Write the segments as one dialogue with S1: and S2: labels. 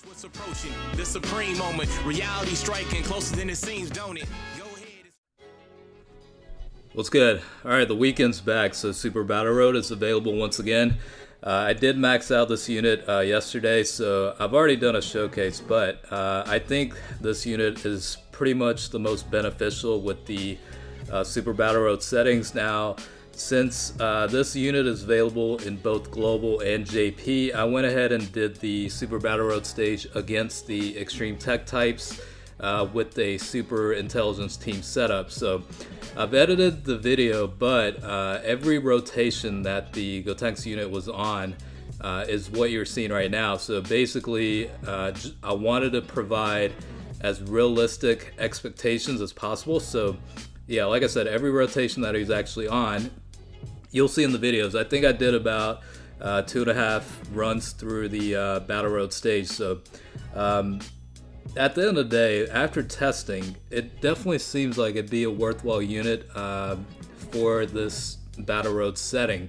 S1: What's approaching the supreme moment, reality striking closer than it seems, don't it? Go ahead.
S2: What's good? Alright, the weekend's back, so Super Battle Road is available once again. I did max out this unit yesterday, so I've already done a showcase, but I think this unit is pretty much the most beneficial with the Super Battle Road settings. Now, since this unit is available in both Global and JP, I went ahead and did the Super Battle Road stage against the Extreme Tech types with a Super Intelligence team setup. So I've edited the video, but every rotation that the Gotenks unit was on is what you're seeing right now. So basically, I wanted to provide as realistic expectations as possible. So yeah, like I said, every rotation that he's actually on, you'll see in the videos. I think I did about 2.5 runs through the Battle Road stage. So at the end of the day, after testing, it definitely seems like it'd be a worthwhile unit for this Battle Road setting.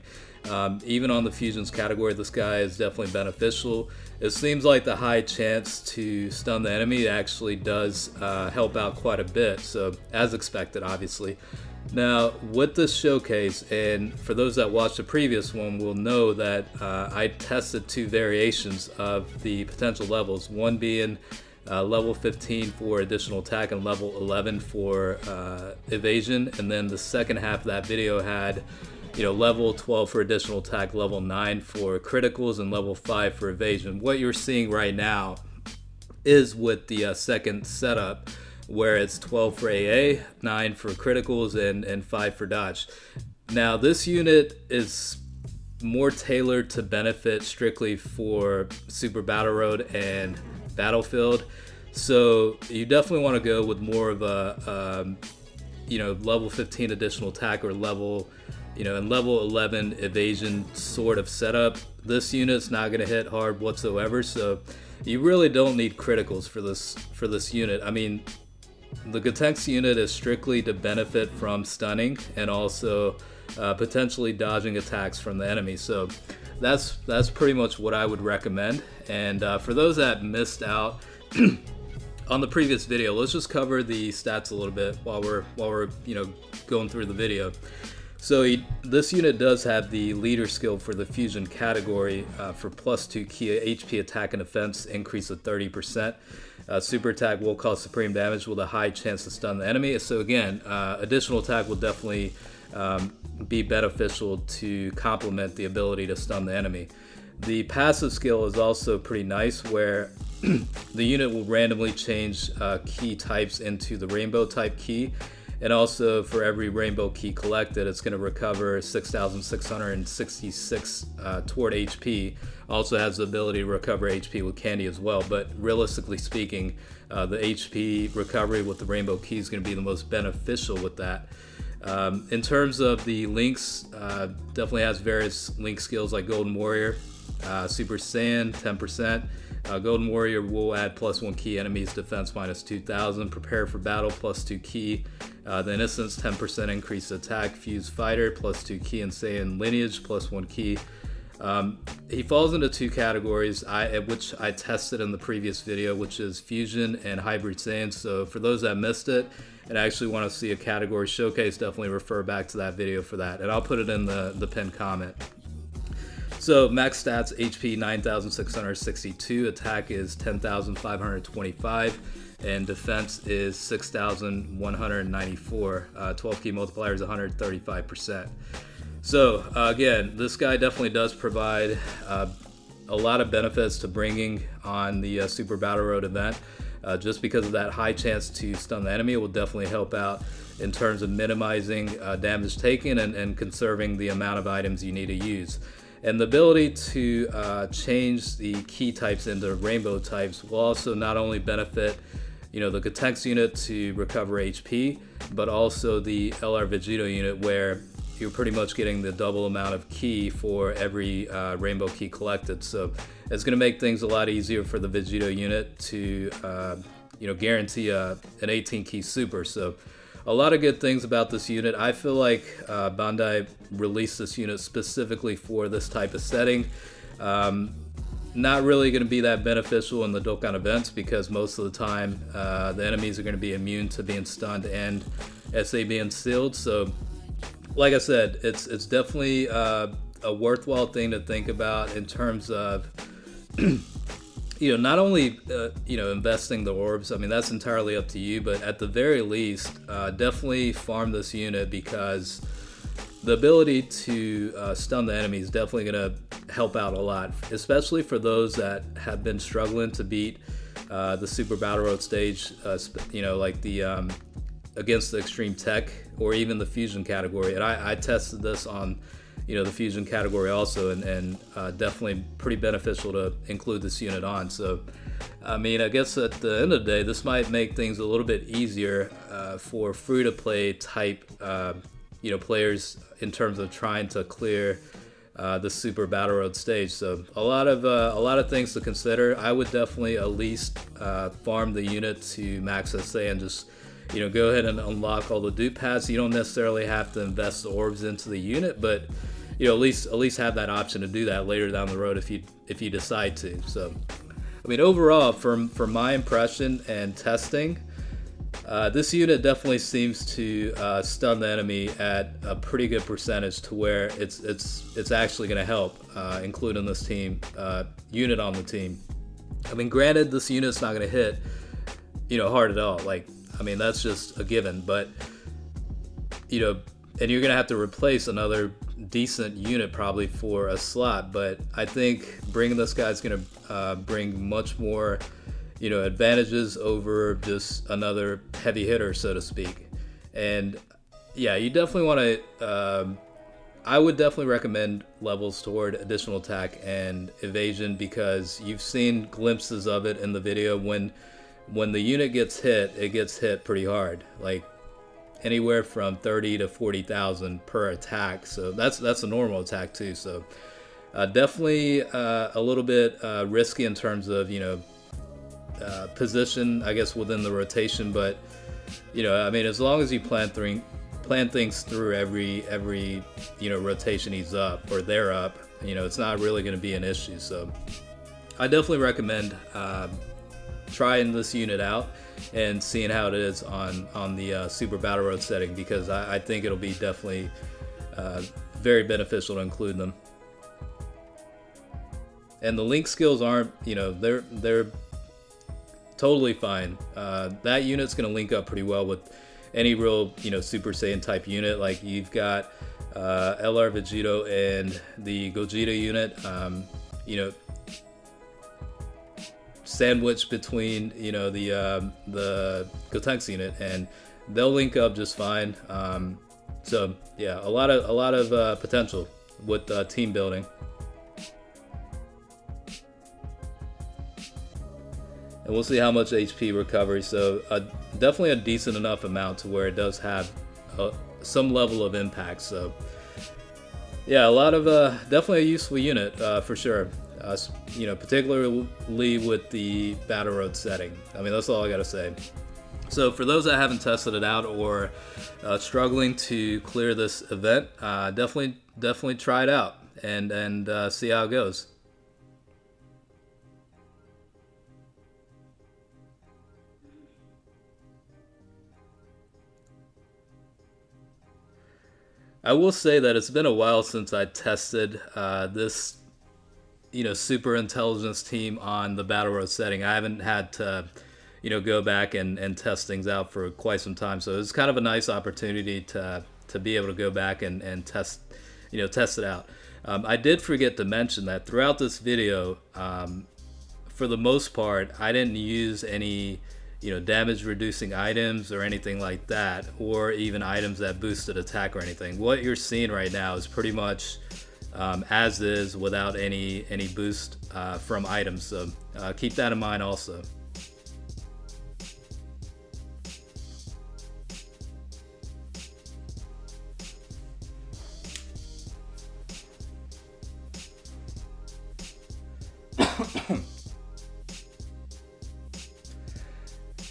S2: Even on the fusions category, this guy is definitely beneficial. It seems like the high chance to stun the enemy actually does help out quite a bit, so as expected, obviously. Now, with this showcase, and for those that watched the previous one will know that I tested 2 variations of the potential levels, one being level 15 for additional attack and level 11 for evasion, and then the second half of that video had, you know, level 12 for additional attack, level 9 for criticals, and level 5 for evasion. What you're seeing right now is with the second setup, where it's 12 for AA, 9 for criticals, and 5 for dodge. Now, this unit is more tailored to benefit strictly for Super Battle Road and Battlefield, so you definitely want to go with more of a you know, level 15 additional attack or level, you know, and level 11 evasion sort of setup. This unit's not going to hit hard whatsoever, so you really don't need criticals for this unit. I mean, the Gotenks unit is strictly to benefit from stunning and also potentially dodging attacks from the enemy. So that's pretty much what I would recommend. And for those that missed out on the previous video, let's just cover the stats a little bit while we're you know, going through the video. So this unit does have the leader skill for the fusion category for +2 key HP attack and defense increase of 30%. Super attack will cause supreme damage with a high chance to stun the enemy. So again, additional attack will definitely be beneficial to complement the ability to stun the enemy. The passive skill is also pretty nice, where the unit will randomly change key types into the rainbow type key, and also for every rainbow key collected, it's going to recover 6,666 toward HP. Also has the ability to recover HP with candy as well, but realistically speaking, the HP recovery with the rainbow key is going to be the most beneficial with that. In terms of the links, definitely has various link skills like Golden Warrior, Super Saiyan 10%. Golden Warrior will add +1 key, enemies defense -2,000, prepare for battle +2 key, the Innocence 10% increased attack, Fuse Fighter +2 key, and Saiyan Lineage +1 key. He falls into 2 categories, which I tested in the previous video, which is Fusion and Hybrid Saiyan. So for those that missed it and actually want to see a category showcase, definitely refer back to that video for that, and I'll put it in the pinned comment. So max stats: HP 9,662, attack is 10,525, and defense is 6,194. 12 key multiplier is 135%. So again, this guy definitely does provide a lot of benefits to bringing on the Super Battle Road event. Just because of that high chance to stun the enemy, it will definitely help out in terms of minimizing damage taken and conserving the amount of items you need to use. And the ability to change the key types into rainbow types will also not only benefit, you know, the Gotenks unit to recover HP, but also the LR Vegito unit, where you're pretty much getting the double amount of key for every rainbow key collected. So it's going to make things a lot easier for the Vegito unit to you know, guarantee an 18 key super. So a lot of good things about this unit. I feel like Bandai released this unit specifically for this type of setting. not really going to be that beneficial in the Dokkan events because most of the time the enemies are going to be immune to being stunned and SA being sealed. So like I said, it's definitely a worthwhile thing to think about in terms of not only investing the orbs. I mean, that's entirely up to you, but at the very least definitely farm this unit, because the ability to stun the enemy is definitely going to help out a lot, especially for those that have been struggling to beat the Super Battle Road stage, like the against the Extreme Tech or even the Fusion category. And I tested this on the Fusion category also, and definitely pretty beneficial to include this unit on. So I mean, I guess at the end of the day, this might make things a little bit easier for free-to-play type players in terms of trying to clear the Super Battle Road stage. So a lot of things to consider. I would definitely at least farm the unit to max SA and just go ahead and unlock all the dupe pads. You don't necessarily have to invest the orbs into the unit, but at least have that option to do that later down the road if you decide to. So I mean, overall, from my impression and testing, this unit definitely seems to stun the enemy at a pretty good percentage, to where it's actually going to help, including this team unit on the team. I mean, granted, this unit's not going to hit hard at all. Like, I mean, that's just a given. But and you're going to have to replace another decent unit probably for a slot. But I think bringing this guy's going to bring much more advantages over just another heavy hitter, so to speak. And yeah, you definitely want to I would definitely recommend levels toward additional attack and evasion, because you've seen glimpses of it in the video. When the unit gets hit, it gets hit pretty hard, like anywhere from 30 to 40,000 per attack. So that's a normal attack too. So definitely a little bit risky in terms of position, I guess, within the rotation. But I mean, as long as you plan things through every rotation he's up or they're up, it's not really going to be an issue. So I definitely recommend trying this unit out and seeing how it is on the Super Battle Road setting, because I think it'll be definitely very beneficial to include them. And the link skills aren't, they're totally fine. That unit's going to link up pretty well with any real, Super Saiyan type unit. Like, you've got LR Vegito and the Gogeta unit, sandwiched between, the Gotenks unit, and they'll link up just fine. So yeah, a lot of potential with team building. And we'll see how much HP recovery. So definitely a decent enough amount to where it does have some level of impact. So yeah, a lot of definitely a useful unit for sure. Particularly with the Battle Road setting. I mean, that's all I gotta say. So for those that haven't tested it out or struggling to clear this event, definitely try it out and see how it goes. I will say that it's been a while since I tested this super intelligence team on the Battle Road setting. I haven't had to go back and test things out for quite some time, so it's kind of a nice opportunity to be able to go back and test it out. I did forget to mention that throughout this video, for the most part, I didn't use any damage reducing items or anything like that, or even items that boosted attack or anything. What you're seeing right now is pretty much as is, without any boost from items. So keep that in mind also.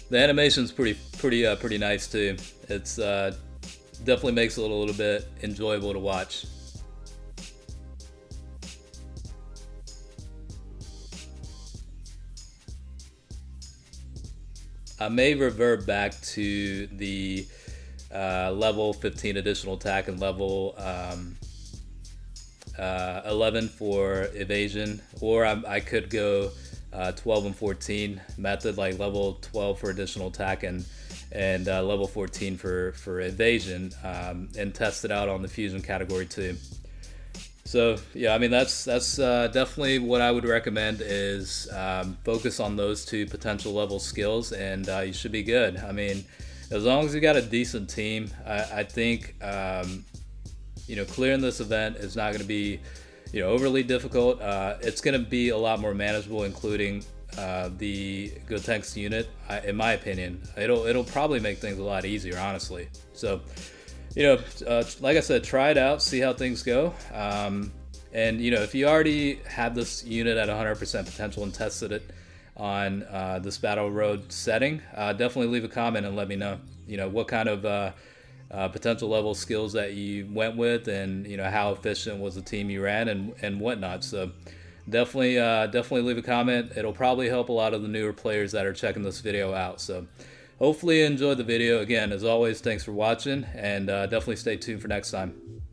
S2: The animation's pretty nice too. It's definitely makes it a little bit enjoyable to watch. I may revert back to the level 15 additional attack and level 11 for evasion, or I could go 12 and 14 method, like level 12 for additional attack and level 14 for evasion, and test it out on the fusion category too. So yeah, I mean that's definitely what I would recommend is focus on those two potential level skills, and you should be good. I mean, as long as you got a decent team, I think clearing this event is not going to be overly difficult. It's going to be a lot more manageable, including the Gotenks unit. In my opinion, it'll probably make things a lot easier, honestly. So like I said, try it out, see how things go. And if you already have this unit at 100% potential and tested it on this battle road setting, definitely leave a comment and let me know what kind of potential level skills that you went with, and how efficient was the team you ran and whatnot. So definitely leave a comment. It'll probably help a lot of the newer players that are checking this video out. So hopefully you enjoyed the video. Again, as always, thanks for watching, and definitely stay tuned for next time.